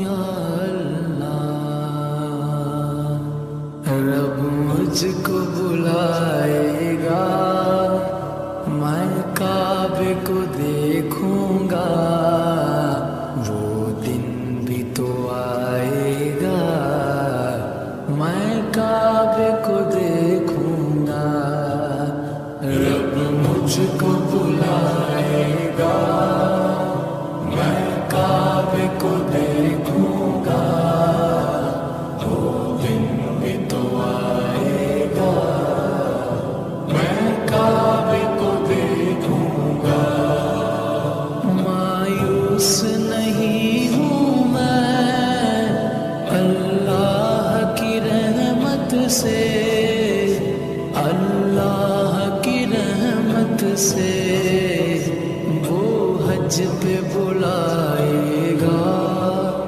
या अल्लाह। रब मुझको बुलाएगा, मैं काबे को देखूंगा, वो दिन भी तो आएगा, मैं काबे को देखूंगा। रब मुझको बुलाएगा, मैं काबे को देखूंगा, वो दिन भी तो आएगा, मैं काबे को देखूंगा। मायूस नहीं हूँ मैं अल्लाह की रहमत से, अल्लाह की रहमत से।